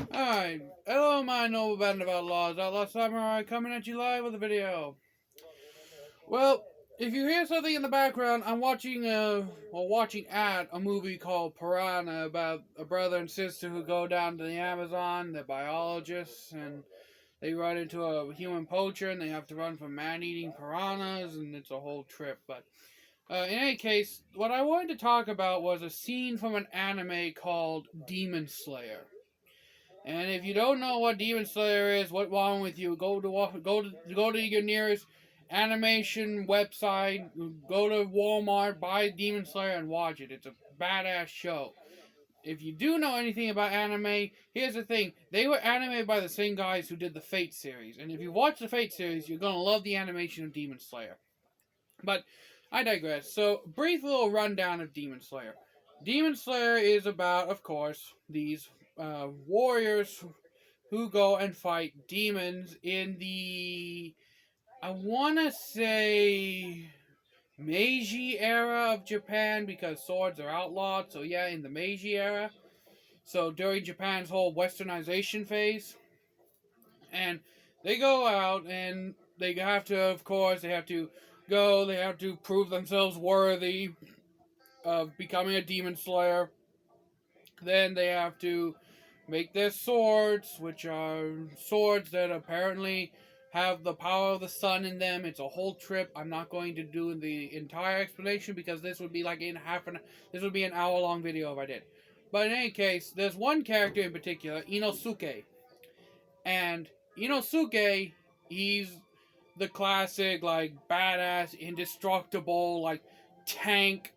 Alright, hello my noble band of outlaws, Outlaw Samurai coming at you live with a video. Well, if you hear something in the background, I'm watching a movie called Piranha about a brother and sister who go down to the Amazon. They're biologists and they run into a human poacher and they have to run from man-eating piranhas and it's a whole trip. But in any case, what I wanted to talk about was a scene from an anime called Demon Slayer. And if you don't know what Demon Slayer is, what's wrong with you? Go to your nearest animation website. Go to Walmart, buy Demon Slayer, and watch it. It's a badass show. If you do know anything about anime, here's the thing: they were animated by the same guys who did the Fate series. And if you watch the Fate series, you're gonna love the animation of Demon Slayer. But I digress. So, brief little rundown of Demon Slayer. Demon Slayer is about, of course, these warriors who go and fight demons in the, I want to say, Meiji era of Japan, because swords are outlawed. So yeah, in the Meiji era. So during Japan's whole westernization phase. And they go out and they have to, of course, they have to prove themselves worthy of becoming a demon slayer. Then they have to make their swords, which are swords that apparently have the power of the sun in them. It's a whole trip. I'm not going to do the entire explanation because this would be like this would be an hour long video if I did. But in any case, there's one character in particular, Inosuke. And Inosuke, he's the classic, like, badass, indestructible, like, tank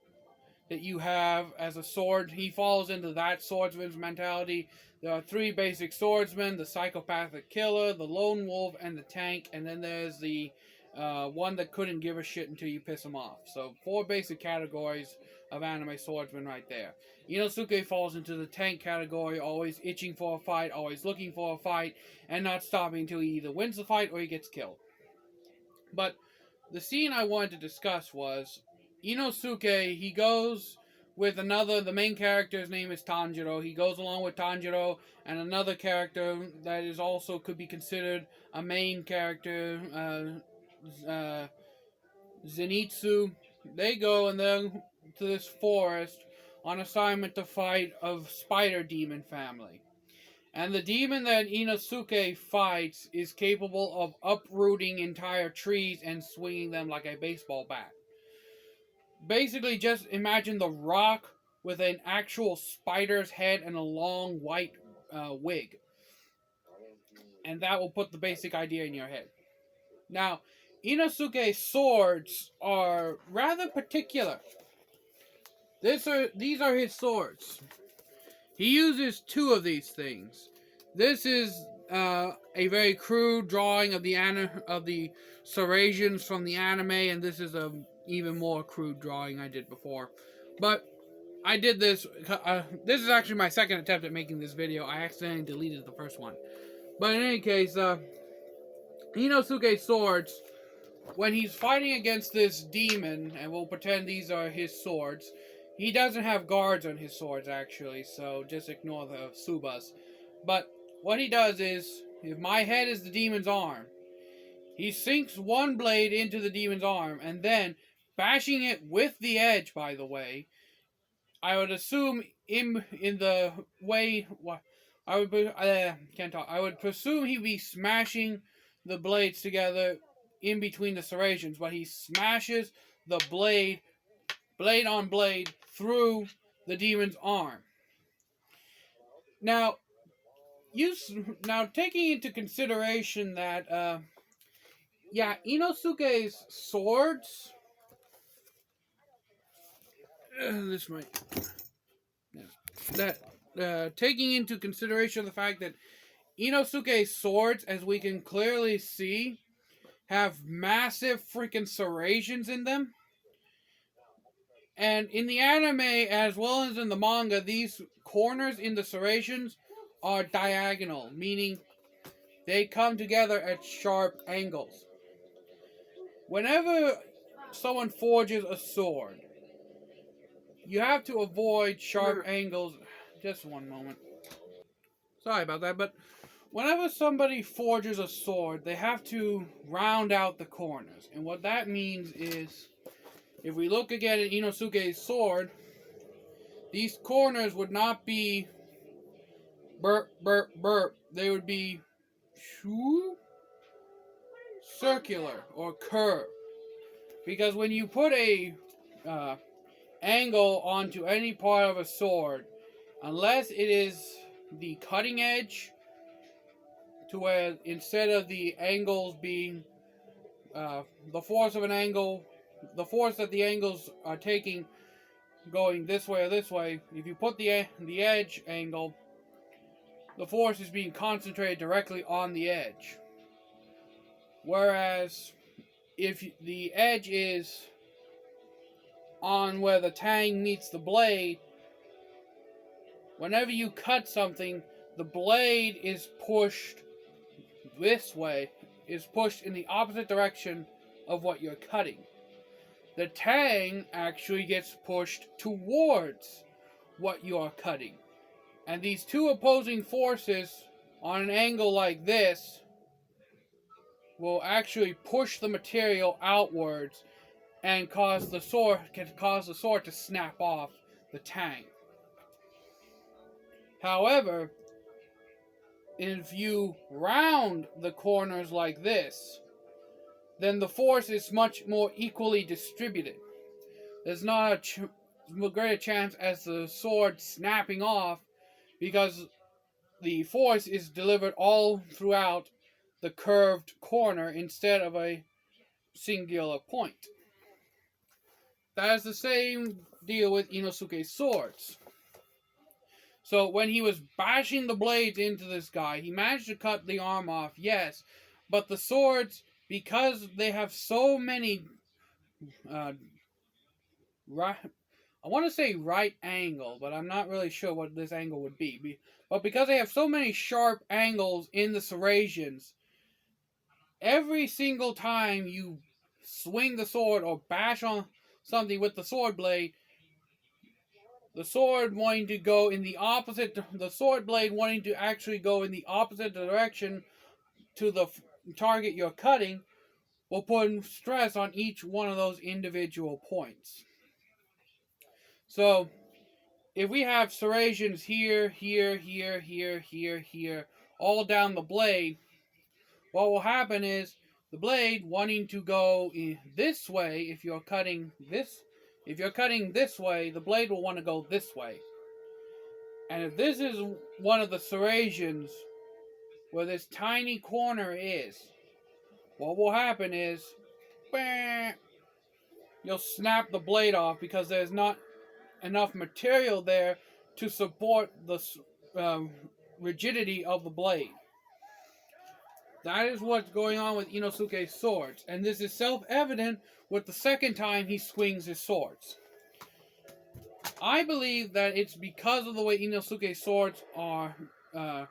that you have as a sword. He falls into that swordsman's mentality. There are three basic swordsmen: the psychopathic killer, the lone wolf, and the tank. And then there's the one that couldn't give a shit until you piss him off. So four basic categories of anime swordsmen right there. Inosuke falls into the tank category, always itching for a fight, always looking for a fight, and not stopping until he either wins the fight or he gets killed. But the scene I wanted to discuss was Inosuke. He goes with the main character's name is Tanjiro. He goes along with Tanjiro and another character that is also could be considered a main character, Zenitsu. They go and then to this forest on assignment to fight a spider demon family. And the demon that Inosuke fights is capable of uprooting entire trees and swinging them like a baseball bat. Basically, just imagine The Rock with an actual spider's head and a long white wig. And that will put the basic idea in your head. Now, Inosuke's swords are rather particular. These are his swords. He uses two of these things. This is a very crude drawing of the serrations from the anime, and this is a even more crude drawing I did before. But I did this. This is actually my second attempt at making this video. I accidentally deleted the first one. But in any case, Inosuke's swords, when he's fighting against this demon, and we'll pretend these are his swords, he doesn't have guards on his swords, actually, so just ignore the Subas. But what he does is, if my head is the demon's arm, he sinks one blade into the demon's arm, and then, bashing it with the edge, by the way, I would assume in the way... I would presume he'd be smashing the blades together in between the serrations, but he smashes the blade on blade, through the demon's arm. Now, taking into consideration that, Inosuke's swords. Taking into consideration the fact that Inosuke's swords, as we can clearly see, have massive freaking serrations in them. And in the anime, as well as in the manga, these corners in the serrations are diagonal, meaning they come together at sharp angles. Whenever someone forges a sword, you have to avoid sharp angles. Just one moment. Sorry about that, but whenever somebody forges a sword, they have to round out the corners. And what that means is, if we look again at Inosuke's sword, these corners would not be burp, burp, burp. They would be circular or curved. Because when you put a angle onto any part of a sword, unless it is the cutting edge, to where instead of the angles being the force of an angle, the force that the angles are taking going this way or this way, if you put the edge angle, the force is being concentrated directly on the edge. Whereas if the edge is on where the tang meets the blade, whenever you cut something, the blade is pushed this way, is pushed in the opposite direction of what you're cutting. The tang actually gets pushed towards what you are cutting. And these two opposing forces on an angle like this will actually push the material outwards and cause the sword to snap off the tang. However, if you round the corners like this, then the force is much more equally distributed. There's not a greater chance as the sword snapping off, because the force is delivered all throughout the curved corner instead of a singular point. That is the same deal with Inosuke's swords. So when he was bashing the blades into this guy, he managed to cut the arm off, yes, but the swords, because they have so many I want to say right angle, but I'm not really sure what this angle would be. But because they have so many sharp angles in the serrations, every single time you swing the sword or bash on something with the sword blade, the sword wanting to go in the opposite, the sword blade wanting to actually go in the opposite direction to the target you're cutting, will put stress on each one of those individual points. So, if we have serrations here, here, here, here, here, here, all down the blade, what will happen is the blade wanting to go in this way, if you're cutting this way, the blade will want to go this way. And if this is one of the serrations where this tiny corner is, what will happen is, you'll snap the blade off because there's not enough material there to support the rigidity of the blade. That is what's going on with Inosuke's swords, and this is self-evident with the second time he swings his swords. I believe that it's because of the way Inosuke's swords are, I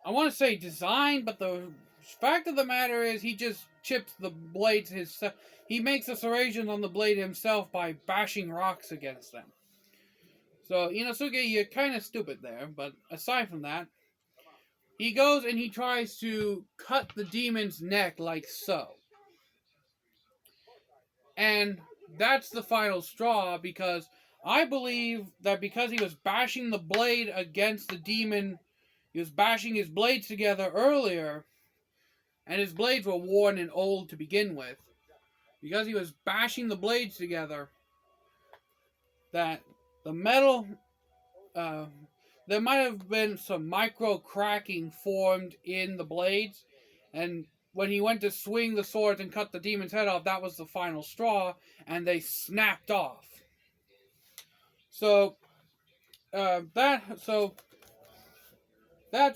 want to say designed, but the fact of the matter is he just chips the blades himself. He makes the serrations on the blade himself by bashing rocks against them. So, Inosuke, you're kind of stupid there, but aside from that, he goes and he tries to cut the demon's neck like so. And that's the final straw, because I believe that because he was bashing the blade against the demon, he was bashing his blades together earlier, and his blades were worn and old to begin with. Because he was bashing the blades together, that the metal, there might have been some micro cracking formed in the blades, and when he went to swing the sword and cut the demon's head off, that was the final straw, and they snapped off. So, that's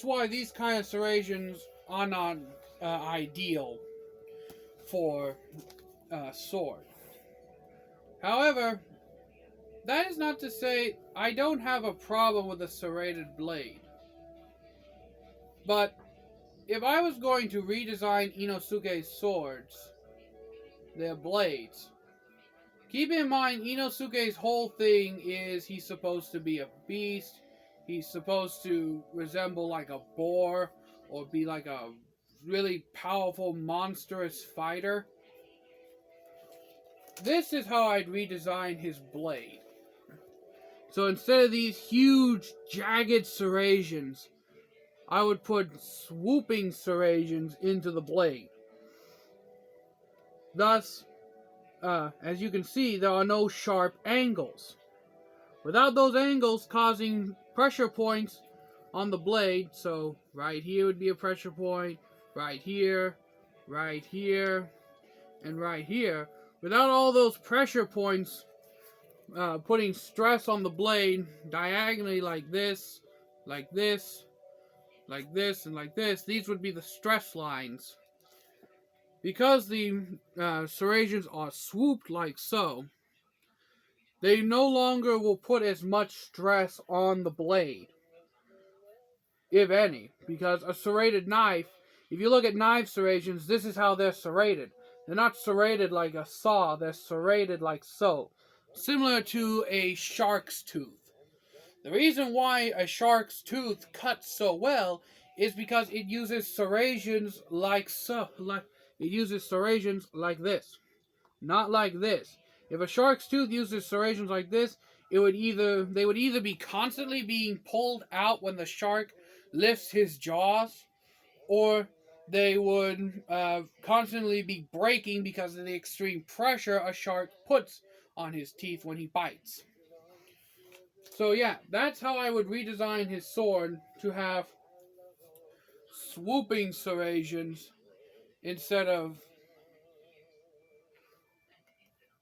why these kind of serrations are not ideal for a sword. However, that is not to say I don't have a problem with a serrated blade. But if I was going to redesign Inosuke's swords, their blades, keep in mind Inosuke's whole thing is he's supposed to be a beast. he's supposed to resemble like a boar or be like a really powerful, monstrous fighter. This is how I'd redesign his blade. So instead of these huge, jagged serrations, I would put swooping serrations into the blade. Thus, as you can see, there are no sharp angles. Without those angles causing pressure points on the blade, so right here would be a pressure point, right here, and right here. Without all those pressure points putting stress on the blade diagonally like this, like this, like this, and like this, these would be the stress lines. Because the serrations are swooped like so, they no longer will put as much stress on the blade, if any, because a serrated knife, if you look at knife serrations, this is how they're serrated. They're not serrated like a saw, they're serrated like so, similar to a shark's tooth. The reason why a shark's tooth cuts so well is because it uses serrations like so, it uses serrations like this, not like this. If a shark's tooth uses serrations like this, they would either be constantly being pulled out when the shark lifts his jaws, or they would constantly be breaking because of the extreme pressure a shark puts on his teeth when he bites. So yeah, that's how I would redesign his sword to have swooping serrations instead of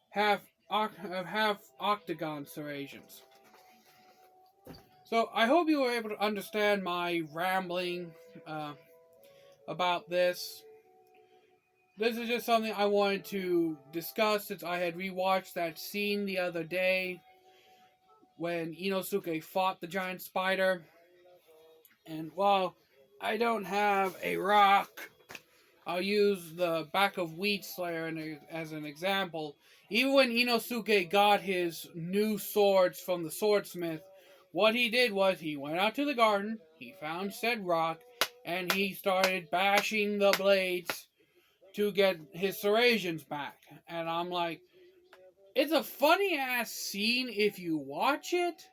half octagon serrations. So I hope you were able to understand my rambling about this. This is just something I wanted to discuss since I had rewatched that scene the other day when Inosuke fought the giant spider. And while I don't have a rock, I'll use the back of Wheat Slayer as an example. Even when Inosuke got his new swords from the swordsmith, what he did was he went out to the garden, he found said rock, and he started bashing the blades to get his serrations back. And I'm like, it's a funny ass scene if you watch it,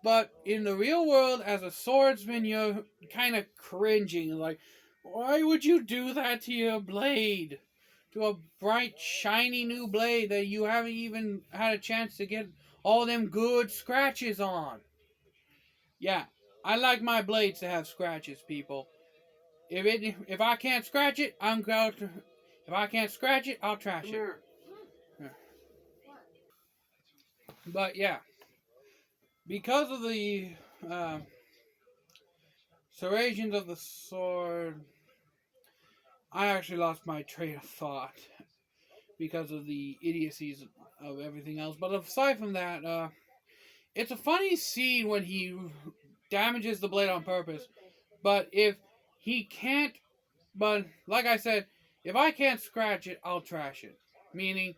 but in the real world, as a swordsman, you're kind of cringing. Like, why would you do that to your blade? To a bright, shiny new blade that you haven't even had a chance to get all them good scratches on. Yeah, I like my blades to have scratches, people. If I can't scratch it, I'm going to. If I can't scratch it, I'll trash it. But yeah, because of the serrations of the sword, I actually lost my train of thought because of the idiocies of everything else. But aside from that, it's a funny scene when he damages the blade on purpose. But if he can't, but like I said, if I can't scratch it, I'll trash it. Meaning,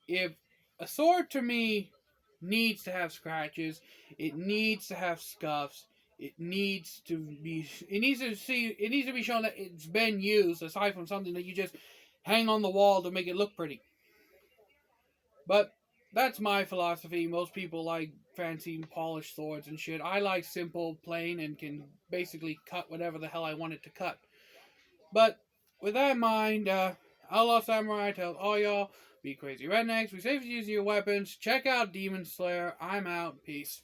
if a sword to me needs to have scratches, it needs to have scuffs, it needs to be shown that it's been used, aside from something that you just hang on the wall to make it look pretty. But that's my philosophy. Most people like fancy polished swords and shit. I like simple, plain, and can basically cut whatever the hell I want it to cut. But with that in mind, Outlaw Samurai tells all y'all, be crazy rednecks, be safe using your weapons, check out Demon Slayer. I'm out. Peace.